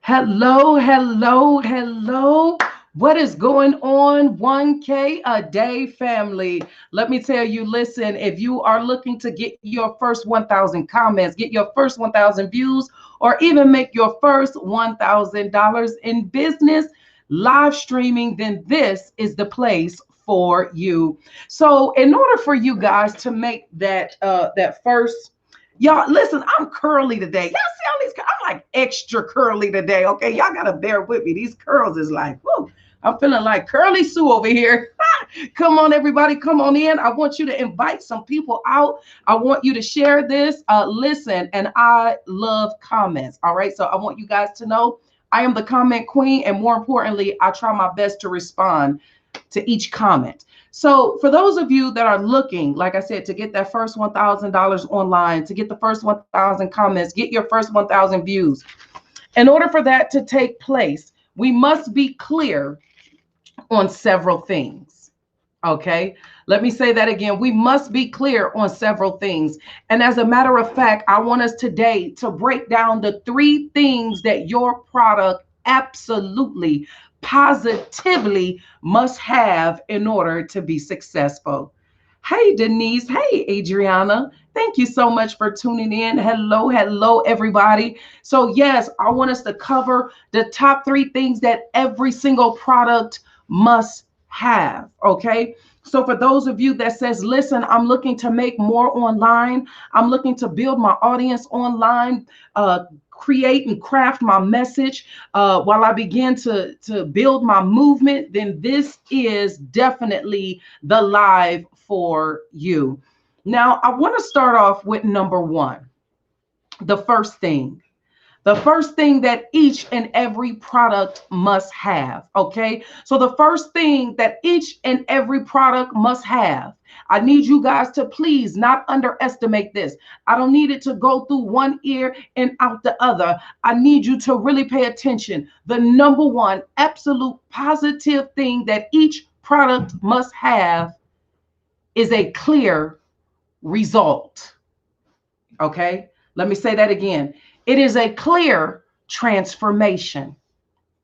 Hello, hello, hello. What is going on, 1K a day family? Let me tell you, listen, if you are looking to get your first 1,000 comments, get your first 1,000 views, or even make your first $1,000 in business live streaming, then this is the place for you. So, in order for you guys to make that first, y'all, listen, I'm curly today. Y'all see all these, I'm like extra curly today. Okay, y'all gotta bear with me. These curls is like, whoo, I'm feeling like Curly Sue over here. Come on, everybody, come on in. I want you to invite some people out. I want you to share this. Listen, and I love comments. All right, so I want you guys to know I am the comment queen, and more importantly, I try my best to respond to each comment. So for those of you that are looking, like I said, to get that first $1,000 online, to get the first 1,000 comments, get your first 1,000 views, in order for that to take place, we must be clear on several things. Okay, let me say that again. We must be clear on several things. And as a matter of fact, I want us today to break down the three things that your product absolutely, positively must have in order to be successful. Hey, Denise. Hey, Adriana. Thank you so much for tuning in. Hello, hello, everybody. So, yes, I want us to cover the top three things that every single product must have. Okay. So for those of you that says, listen, I'm looking to make more online. I'm looking to build my audience online, create and craft my message while I begin to build my movement, then this is definitely the live for you. Now, I want to start off with number one, the first thing. The first thing that each and every product must have. Okay. So the first thing that each and every product must have, I need you guys to please not underestimate this. I don't need it to go through one ear and out the other. I need you to really pay attention. The number one absolute positive thing that each product must have is a clear result. Okay. Let me say that again. It is a clear transformation.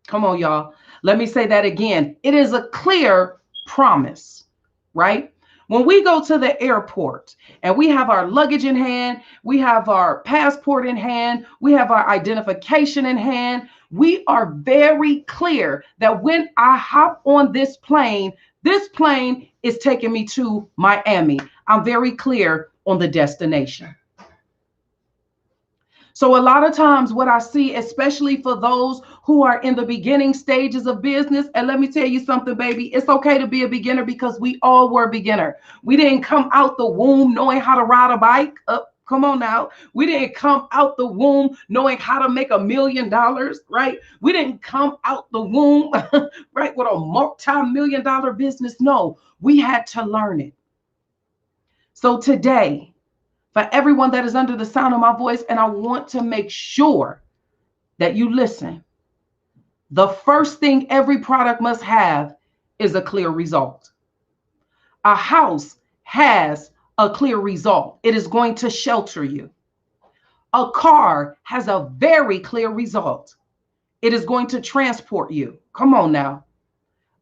Come on, y'all. Let me say that again. It is a clear promise, right? When we go to the airport and we have our luggage in hand, we have our passport in hand, we have our identification in hand, we are very clear that when I hop on this plane is taking me to Miami. I'm very clear on the destination. So a lot of times what I see, especially for those who are in the beginning stages of business, and let me tell you something, baby, it's okay to be a beginner because we all were a beginner. We didn't come out the womb knowing how to ride a bike. Come on now. We didn't come out the womb knowing how to make $1 million, right? We didn't come out the womb, right, with a multi-million-dollar business. No, we had to learn it. So today, for everyone that is under the sound of my voice, and I want to make sure that you listen. The first thing every product must have is a clear result. A house has a clear result. It is going to shelter you. A car has a very clear result. It is going to transport you. Come on now.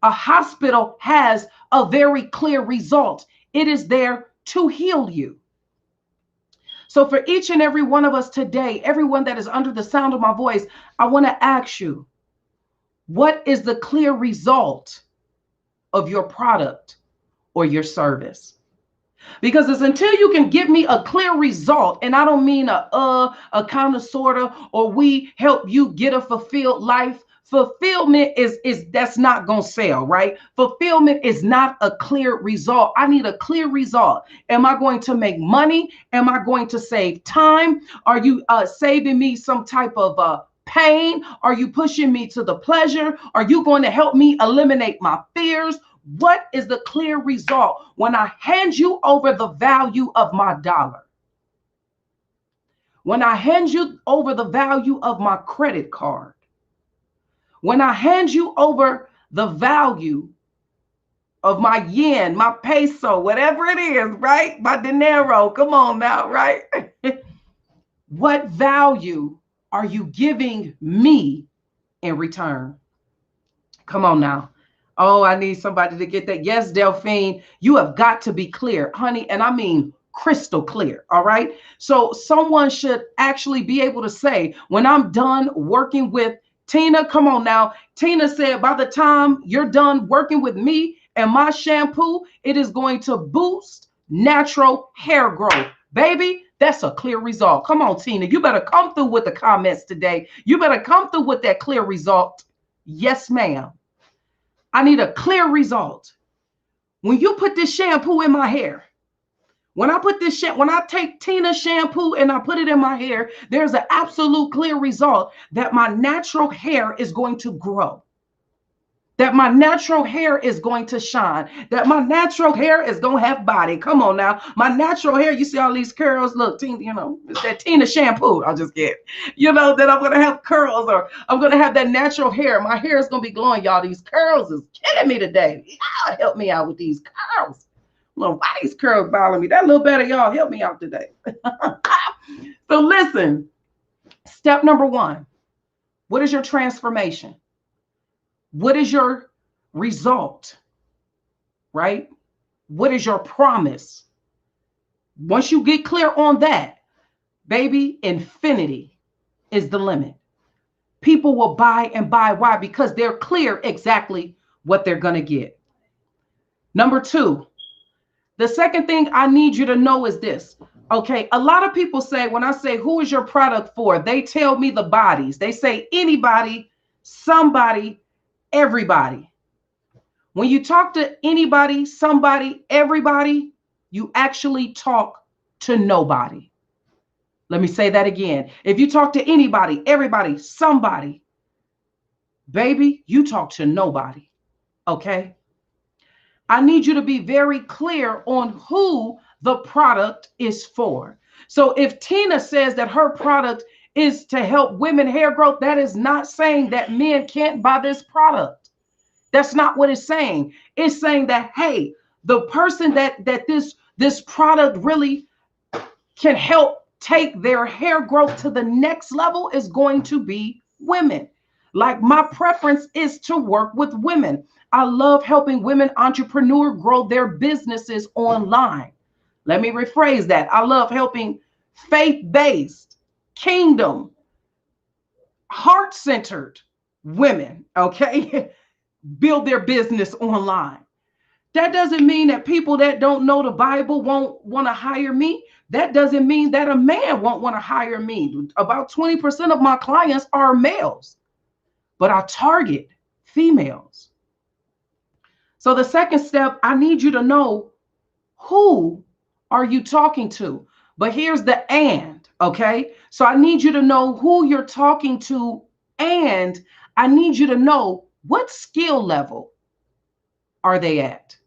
A hospital has a very clear result. It is there to heal you. So for each and every one of us today, everyone that is under the sound of my voice, I want to ask you, what is the clear result of your product or your service? Because it's until you can give me a clear result, and I don't mean a kind of, sort of, or we help you get a fulfilled life. Fulfillment is that's not going to sell, right? Fulfillment is not a clear result. I need a clear result. Am I going to make money? Am I going to save time? Are you saving me some type of pain? Are you pushing me to the pleasure? Are you going to help me eliminate my fears? What is the clear result when I hand you over the value of my dollar? When I hand you over the value of my credit card? When I hand you over the value of my yen, my peso, whatever it is, right? My dinero, come on now, right? What value are you giving me in return. Come on now. Oh, I need somebody to get that. Yes, Delphine, you have got to be clear, honey. And I mean crystal clear. All right. So someone should actually be able to say, when I'm done working with Tina, come on now. Tina said, by the time you're done working with me and my shampoo, it is going to boost natural hair growth. Baby, that's a clear result. Come on, Tina. You better come through with the comments today. You better come through with that clear result. Yes, ma'am. I need a clear result. When you put this shampoo in my hair, when I take Tina's shampoo and I put it in my hair, there's an absolute clear result that my natural hair is going to grow, that my natural hair is going to shine, that my natural hair is going to have body. Come on now. My natural hair, you see all these curls. Look, Tina, it's that Tina shampoo. I'll just get, that I'm going to have curls, or I'm going to have that natural hair. My hair is going to be glowing, y'all. These curls is killing me today. Y'all help me out with these curls. Well, why these curls bothering me? That little better, y'all help me out today. So listen, step number 1, what is your transformation? What is your result, right? What is your promise? Once you get clear on that, baby, infinity is the limit. People will buy and buy. Why? Because they're clear exactly what they're going to get. Number 2, the second thing I need you to know is this. Okay, a lot of people say, when I say, who is your product for? They tell me the bodies. They say anybody, somebody, everybody. When you talk to anybody, somebody, everybody, you actually talk to nobody. Let me say that again. If you talk to anybody, everybody, somebody, baby, you talk to nobody. Okay? I need you to be very clear on who the product is for. So if Tina says that her product is to help women hair growth, that is not saying that men can't buy this product. That's not what it's saying. It's saying that, hey, the person that this product really can help take their hair growth to the next level is going to be women. Like, my preference is to work with women. I love helping women entrepreneurs grow their businesses online. Let me rephrase that. I love helping faith-based, kingdom, heart-centered women, okay, build their business online. That doesn't mean that people that don't know the Bible won't want to hire me. That doesn't mean that a man won't want to hire me. About 20% of my clients are males, but I target females. So the second step, I need you to know, who are you talking to? But here's the and, okay? So I need you to know who you're talking to, and I need you to know what skill level are they at?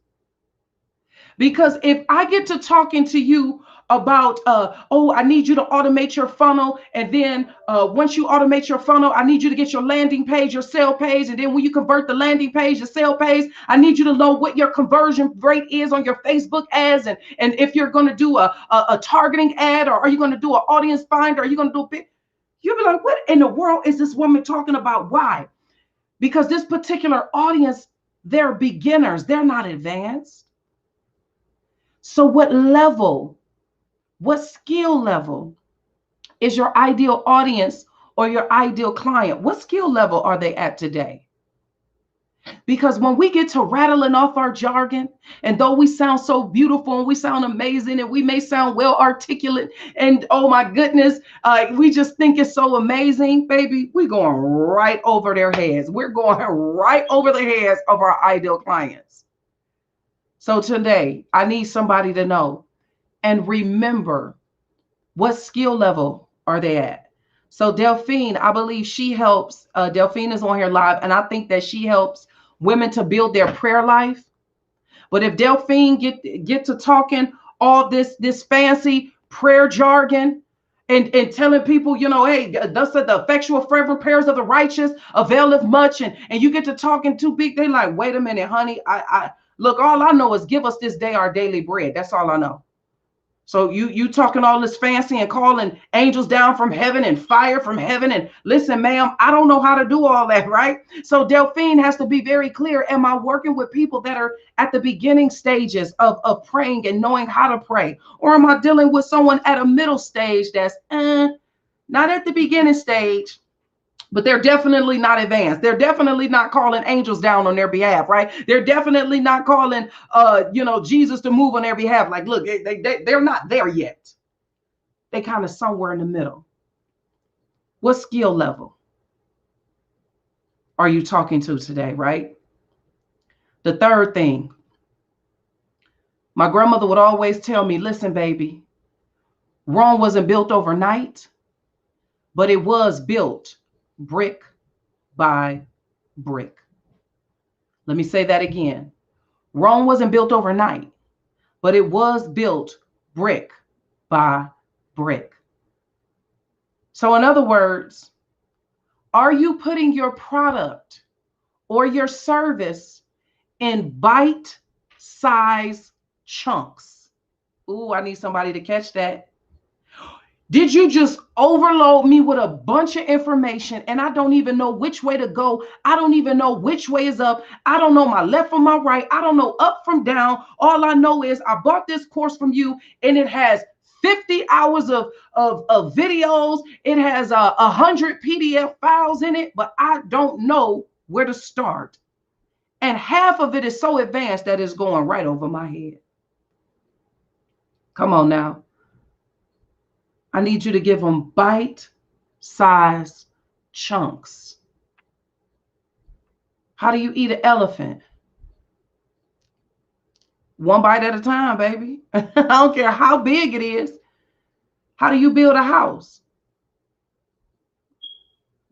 Because if I get to talking to you about, I need you to automate your funnel. And then once you automate your funnel, I need you to get your landing page, your sale page. And then when you convert the landing page, your sale page, I need you to know what your conversion rate is on your Facebook ads. And if you're going to do a targeting ad, or are you going to do an audience finder? Are you going to do a big, you'll be like, what in the world is this woman talking about? Why? Because this particular audience, they're beginners. They're not advanced. So what level, what skill level is your ideal audience or your ideal client? What skill level are they at today? Because when we get to rattling off our jargon, and though we sound so beautiful and we sound amazing and we may sound well articulate, and oh my goodness, we just think it's so amazing, baby, we're going right over their heads. We're going right over the heads of our ideal clients. So today, I need somebody to know and remember, what skill level are they at? So Delphine, I believe she helps, Delphine is on here live, and I think that she helps women to build their prayer life. But if Delphine get to talking all this fancy prayer jargon and telling people, hey, thus said the effectual fervent prayers of the righteous availeth much, and you get to talking too big, they like, wait a minute, honey, I look, all I know is give us this day our daily bread. That's all I know. So you talking all this fancy and calling angels down from heaven and fire from heaven. And listen, ma'am, I don't know how to do all that, right? So Delphine has to be very clear. Am I working with people that are at the beginning stages of praying and knowing how to pray? Or am I dealing with someone at a middle stage that's not at the beginning stage, but they're definitely not advanced. They're definitely not calling angels down on their behalf, right? They're definitely not calling, Jesus to move on their behalf. Like, look, they're not there yet. They kind of somewhere in the middle. What skill level are you talking to today, right? The third thing, my grandmother would always tell me, listen, baby, Rome wasn't built overnight, but it was built brick by brick. Let me say that again. Rome wasn't built overnight, but it was built brick by brick. So in other words, are you putting your product or your service in bite-sized chunks? Ooh, I need somebody to catch that. Did you just overload me with a bunch of information and I don't even know which way to go? I don't even know which way is up. I don't know my left from my right. I don't know up from down. All I know is I bought this course from you and it has 50 hours of videos. It has 100 PDF files in it, but I don't know where to start. And half of it is so advanced that it's going right over my head. Come on now. I need you to give them bite-sized chunks. How do you eat an elephant? One bite at a time, baby. I don't care how big it is. How do you build a house?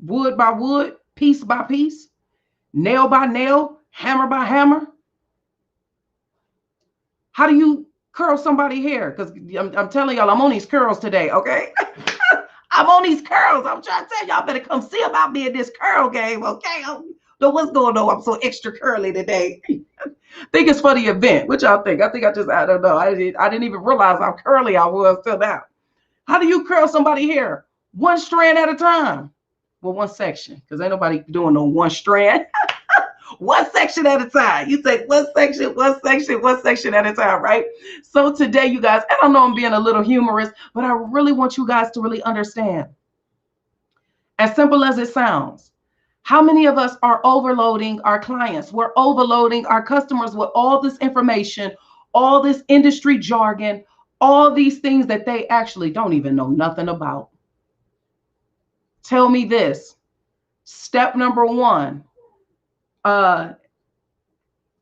Wood by wood, piece by piece, nail by nail, hammer by hammer. How do you curl somebody's hair? Because I'm telling y'all, I'm on these curls today, okay? I'm on these curls. I'm trying to tell y'all better come see about me in this curl game, okay? I don't know what's going on. I'm so extra curly today. Think it's for the event. What y'all think? I don't know. I didn't even realize how curly I was till now. How do you curl somebody's hair? One strand at a time. Well, one section, because ain't nobody doing no one strand. One section at a time. You take one section at a time, right? So today, you guys, I don't know, I'm being a little humorous, but I really want you guys to really understand. As simple as it sounds, how many of us are overloading our clients? We're overloading our customers with all this information, all this industry jargon, all these things that they actually don't even know nothing about. Tell me this. Step number one.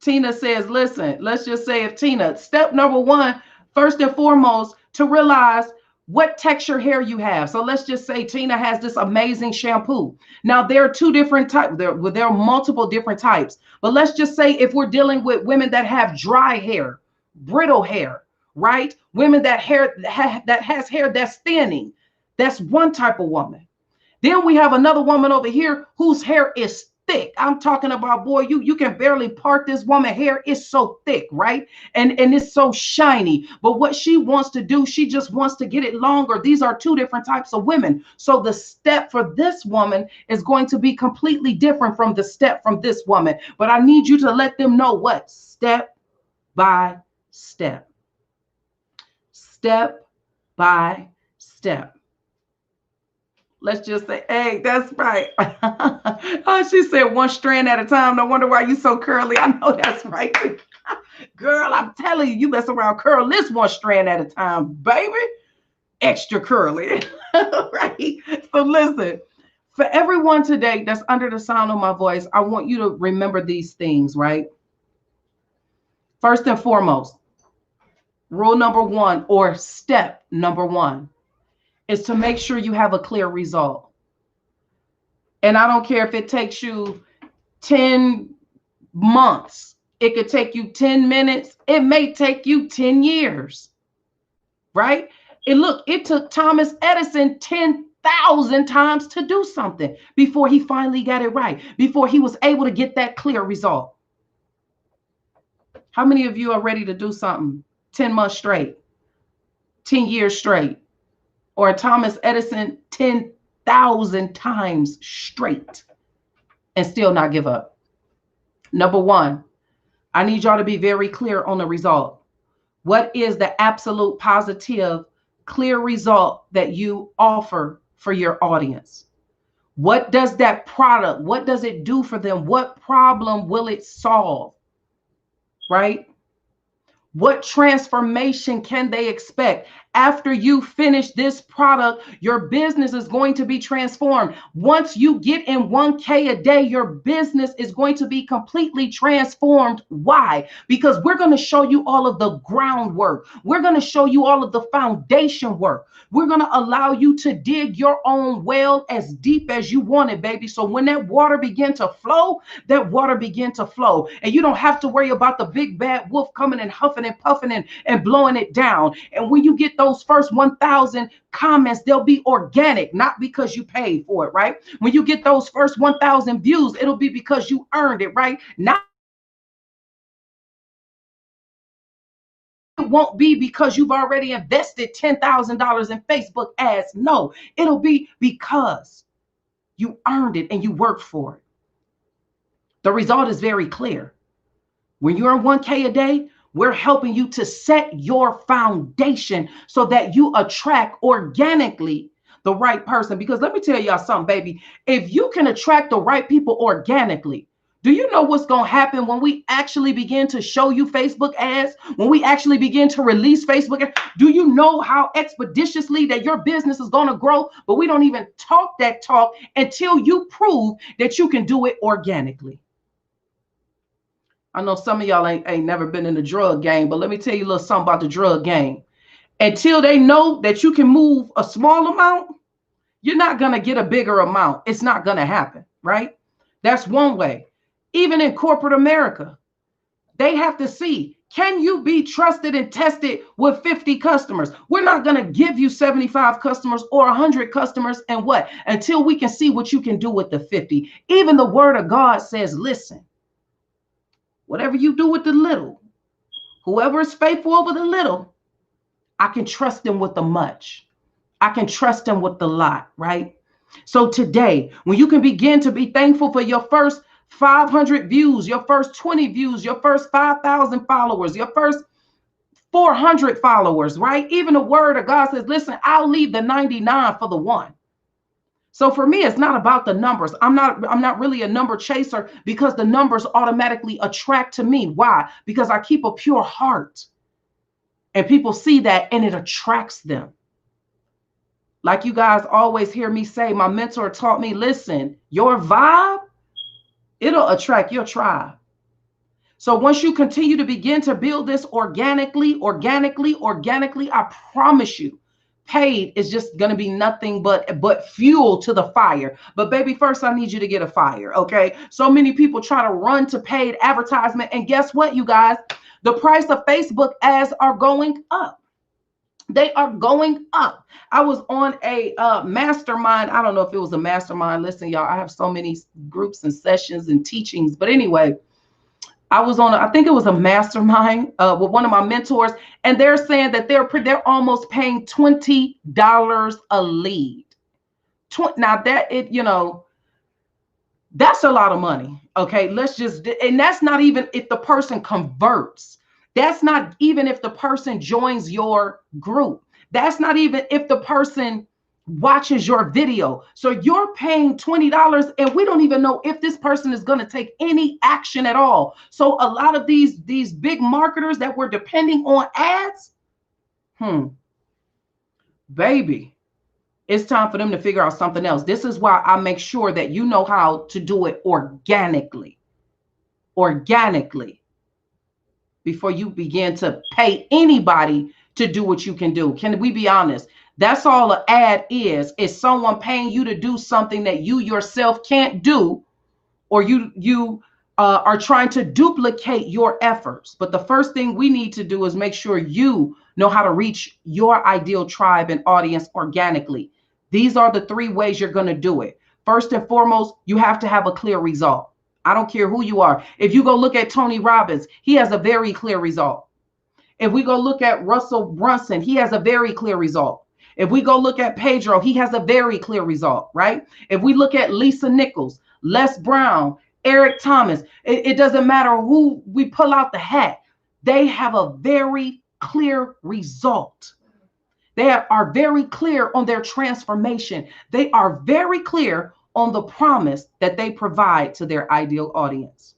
Tina says, listen, let's just say if Tina, step number one, first and foremost, to realize what texture hair you have. So let's just say Tina has this amazing shampoo. Now there are two different types. There are multiple different types. But let's just say if we're dealing with women that have dry hair, brittle hair, right? Women that has hair that's thinning. That's one type of woman. Then we have another woman over here whose hair is thick. I'm talking about, boy, you can barely part this woman's hair. It's so thick, right? And it's so shiny. But what she wants to do, she just wants to get it longer. These are two different types of women. So the step for this woman is going to be completely different from the step from this woman. But I need you to let them know what? Step by step. Step by step. Let's just say, hey, that's right. Oh, she said one strand at a time. No wonder why you so curly. I know that's right. Girl, I'm telling you, you mess around, curl this one strand at a time, baby. Extra curly. Right? So listen, for everyone today that's under the sound of my voice, I want you to remember these things, right? First and foremost, rule number one, or step number one, is to make sure you have a clear result. And I don't care if it takes you 10 months. It could take you 10 minutes. It may take you 10 years, right? And look, it took Thomas Edison 10,000 times to do something before he finally got it right, before he was able to get that clear result. How many of you are ready to do something 10 months straight? 10 years straight, or Thomas Edison 10,000 times straight, and still not give up? Number one, I need y'all to be very clear on the result. What is the absolute positive, clear result that you offer for your audience? What does that product, what does it do for them? What problem will it solve? Right? What transformation can they expect? After you finish this product, your business is going to be transformed. Once you get in 1K a day, your business is going to be completely transformed. Why? Because we're going to show you all of the groundwork. We're going to show you all of the foundation work. We're going to allow you to dig your own well as deep as you want it, baby. So when that water begin to flow, that water begin to flow. And you don't have to worry about the big bad wolf coming and huffing and puffing and blowing it down. And when you get those first 1,000 comments, they'll be organic, not because you paid for it, right? When you get those first 1,000 views, it'll be because you earned it, right? Not, it won't be because you've already invested $10,000 in Facebook ads. No, it'll be because you earned it and you worked for it. The result is very clear. When you're in 1K a day, we're helping you to set your foundation so that you attract organically the right person. Because let me tell y'all something, baby. If you can attract the right people organically, do you know what's going to happen when we actually begin to show you Facebook ads? When we actually begin to release Facebook ads? Do you know how expeditiously that your business is going to grow? But we don't even talk that talk until you prove that you can do it organically. I know some of y'all ain't never been in the drug game, but let me tell you a little something about the drug game. Until they know that you can move a small amount, you're not going to get a bigger amount. It's not going to happen, right? That's one way. Even in corporate America, they have to see, can you be trusted and tested with 50 customers? We're not going to give you 75 customers or 100 customers and what? Until we can see what you can do with the 50. Even the word of God says, listen, whatever you do with the little, whoever is faithful over the little, I can trust them with the much. I can trust them with the lot, right? So today, when you can begin to be thankful for your first 500 views, your first 20 views, your first 5,000 followers, your first 400 followers, right? Even the word of God says, listen, I'll leave the 99 for the one. So for me, it's not about the numbers. I'm not really a number chaser because the numbers automatically attract to me. Why? Because I keep a pure heart. And people see that and it attracts them. Like you guys always hear me say, my mentor taught me, listen, your vibe, it'll attract your tribe. So once you continue to begin to build this organically, I promise you, paid is just going to be nothing but fuel to the fire. But baby, first I need you to get a fire, okay? So many people try to run to paid advertisement, and guess what, you guys? The price of Facebook ads are going up. They are going up. I was on a mastermind. I don't know if it was a mastermind. Listen, y'all, I have so many groups and sessions and teachings. But anyway, I was on, I think it was a mastermind with one of my mentors, and they're saying that they're almost paying $20 a lead. Now that that's a lot of money. Okay, and that's not even if the person converts. That's not even if the person joins your group. That's not even if the person watches your video. So you're paying $20 and we don't even know if this person is going to take any action at all. So a lot of these big marketers that were depending on ads, baby, it's time for them to figure out something else. This is why I make sure that you know how to do it organically before you begin to pay anybody to do what you can do. Can we be honest? That's all an ad is someone paying you to do something that you yourself can't do, or you are trying to duplicate your efforts. But the first thing we need to do is make sure you know how to reach your ideal tribe and audience organically. These are the 3 ways you're going to do it. First and foremost, you have to have a clear result. I don't care who you are. If you go look at Tony Robbins, he has a very clear result. If we go look at Russell Brunson, he has a very clear result. If we go look at Pedro, he has a very clear result, right? If we look at Lisa Nichols, Les Brown, Eric Thomas, it doesn't matter who we pull out the hat. They have a very clear result. They are very clear on their transformation. They are very clear on the promise that they provide to their ideal audience.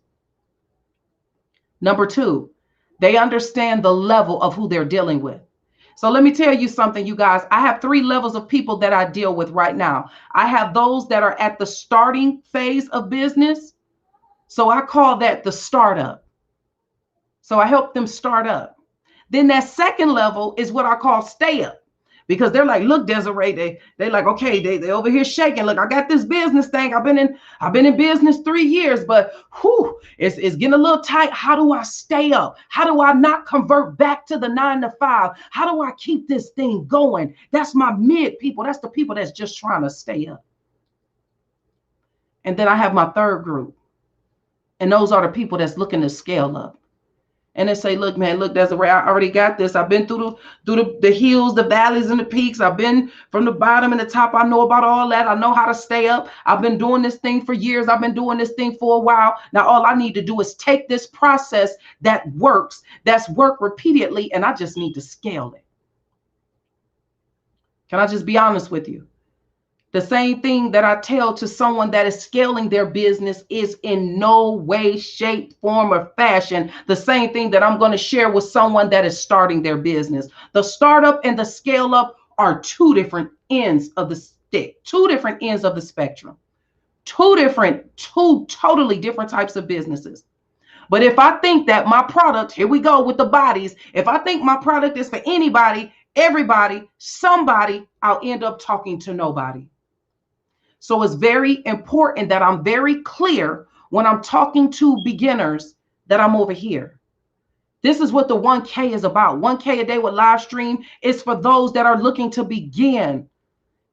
Number two, they understand the level of who they're dealing with. So let me tell you something, you guys. I have 3 levels of people that I deal with right now. I have those that are at the starting phase of business. So I call that the startup. So I help them start up. Then that second level is what I call stay up. Because they're like, look, Desiree, they like, okay, they over here shaking. Look, I got this business thing. I've been in business 3 years, but whew, it's getting a little tight. How do I stay up? How do I not convert back to the 9 to 5? How do I keep this thing going? That's my mid people. That's the people that's just trying to stay up. And then I have my third group. And those are the people that's looking to scale up. And they say, look, man, look, Desiree, I already got this. I've been through the hills, the valleys, and the peaks. I've been from the bottom and the top. I know about all that. I know how to stay up. I've been doing this thing for years. I've been doing this thing for a while. Now, all I need to do is take this process that works, that's worked repeatedly, and I just need to scale it. Can I just be honest with you? The same thing that I tell to someone that is scaling their business is in no way, shape, form, or fashion the same thing that I'm going to share with someone that is starting their business. The startup and the scale up are 2 different ends of the stick, 2 different ends of the spectrum, 2 totally different types of businesses. But if I think that my product, here we go with the bodies, if I think my product is for anybody, everybody, somebody, I'll end up talking to nobody. So it's very important that I'm very clear when I'm talking to beginners that I'm over here. This is what the 1K is about. 1K a day with live stream is for those that are looking to begin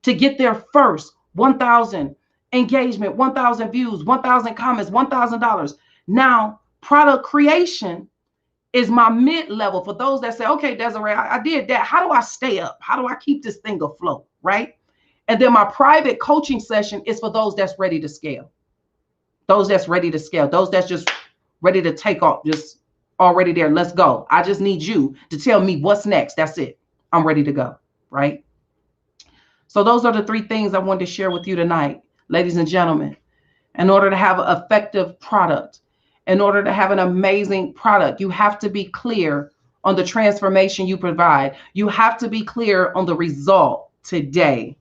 to get their first 1,000 engagement, 1,000 views, 1,000 comments, $1,000. Now, product creation is my mid-level for those that say, okay, Desiree, I did that. How do I stay up? How do I keep this thing afloat, right? And then my private coaching session is for those that's ready to scale. Those that's ready to scale. Those that's just ready to take off, just already there. Let's go. I just need you to tell me what's next. That's it. I'm ready to go, right? So those are the 3 things I wanted to share with you tonight, ladies and gentlemen. In order to have an effective product, in order to have an amazing product, you have to be clear on the transformation you provide. You have to be clear on the result today.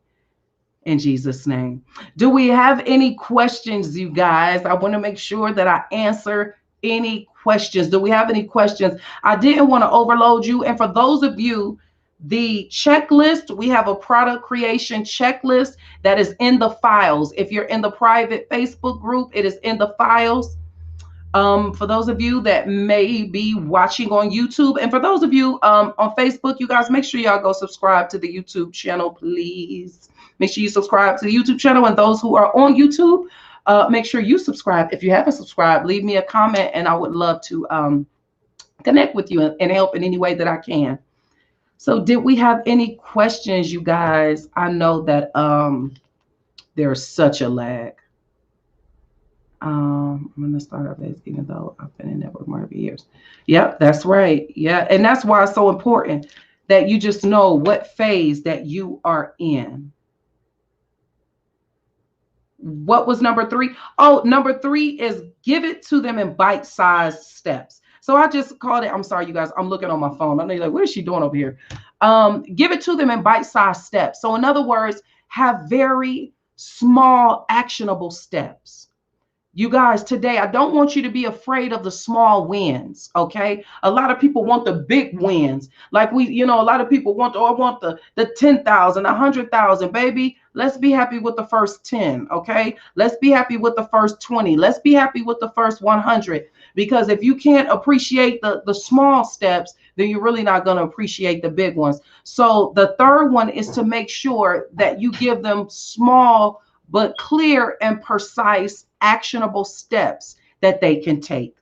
In Jesus' name. Do we have any questions, you guys? I want to make sure that I answer any questions. Do we have any questions? I didn't want to overload you. And for those of you, the checklist, we have a product creation checklist that is in the files. If you're in the private Facebook group, it is in the files. For those of you that may be watching on YouTube, and for those of you on Facebook, you guys, make sure y'all go subscribe to the YouTube channel, please. Make sure you subscribe to the YouTube channel. And those who are on YouTube, make sure you subscribe. If you haven't subscribed, leave me a comment, and I would love to connect with you and help in any way that I can. So did we have any questions, you guys? I know that there's such a lag. I'm gonna start off as, even though I've been in network marketing for years. Yep, that's right. Yeah, and that's why it's so important that you just know what phase that you are in. What was number 3? Oh, number 3 is give it to them in bite-sized steps. So I just called it, I'm sorry, you guys, I'm looking on my phone. I know you're like, what is she doing over here? Give it to them in bite-sized steps. So in other words, have very small, actionable steps. You guys, today, I don't want you to be afraid of the small wins, okay? A lot of people want the big wins. Like a lot of people want, I want the 10,000, 100,000, baby. Let's be happy with the first 10, okay? Let's be happy with the first 20. Let's be happy with the first 100. Because if you can't appreciate the small steps, then you're really not going to appreciate the big ones. So the third one is to make sure that you give them small but clear and precise actionable steps that they can take,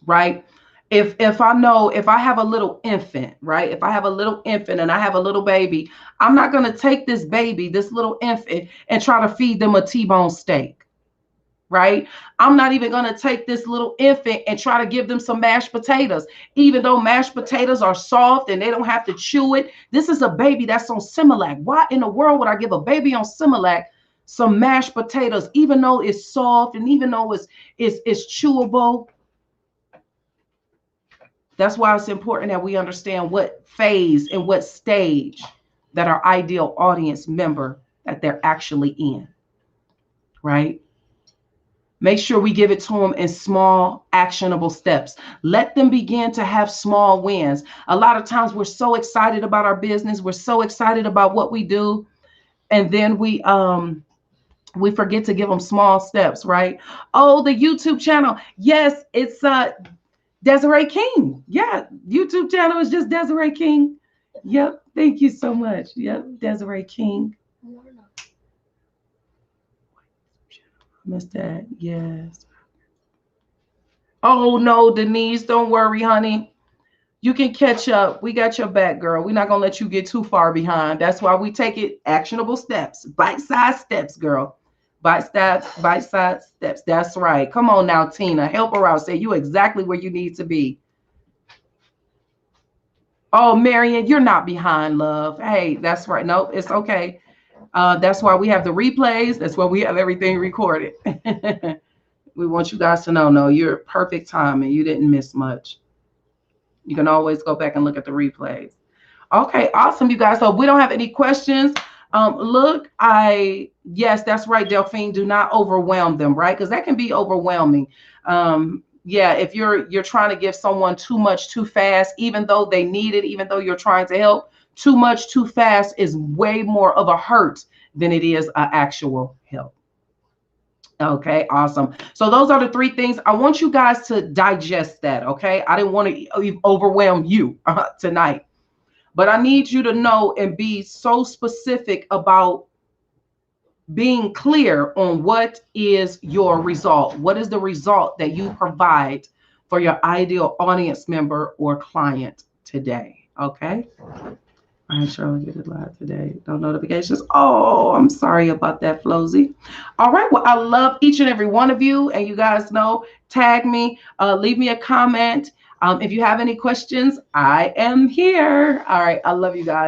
right? If I know, if I have a little infant, right? If I have a little infant and I have a little baby, I'm not going to take this baby, this little infant, and try to feed them a T-bone steak, right? I'm not even going to take this little infant and try to give them some mashed potatoes, even though mashed potatoes are soft and they don't have to chew it. This is a baby that's on Similac. Why in the world would I give a baby on Similac some mashed potatoes, even though it's soft and even though it's chewable? That's why it's important that we understand what phase and what stage that our ideal audience member that they're actually in, right? Make sure we give it to them in small, actionable steps. Let them begin to have small wins. A lot of times we're so excited about our business, we're so excited about what we do, and then we forget to give them small steps, right? Oh, the YouTube channel. Yes, it's Desiree King. Yeah, YouTube channel is just Desiree King. Yep, thank you so much. Yep, Desiree King. Missed that. Yes. Oh no, Denise, don't worry, honey. You can catch up. We got your back, girl. We're not gonna let you get too far behind. That's why we take it actionable steps, bite-sized steps, girl. Bite-sized steps. That's right. Come on now, Tina. Help her out. Say you exactly where you need to be. Oh, Marion, you're not behind, love. Hey, that's right. No, it's okay. That's why we have the replays. That's why we have everything recorded. We want you guys to know, no, you're perfect timing. You didn't miss much. You can always go back and look at the replays. Okay, awesome, you guys. So we don't have any questions. Look, yes, that's right, Delphine. Do not overwhelm them, right? Because that can be overwhelming. Yeah, if you're trying to give someone too much too fast, even though they need it, even though you're trying to help, too much too fast is way more of a hurt than it is an actual help. Okay, awesome. So those are the three things. I want you guys to digest that, okay? I didn't want to overwhelm you tonight, but I need you to know and be so specific about being clear on what is your result. What is the result that you provide for your ideal audience member or client today, okay? I'm sure I'll get it live today. No notifications. Oh, I'm sorry about that, Flozy. All right. Well, I love each and every one of you. And you guys know, tag me, leave me a comment. If you have any questions, I am here. All right. I love you guys.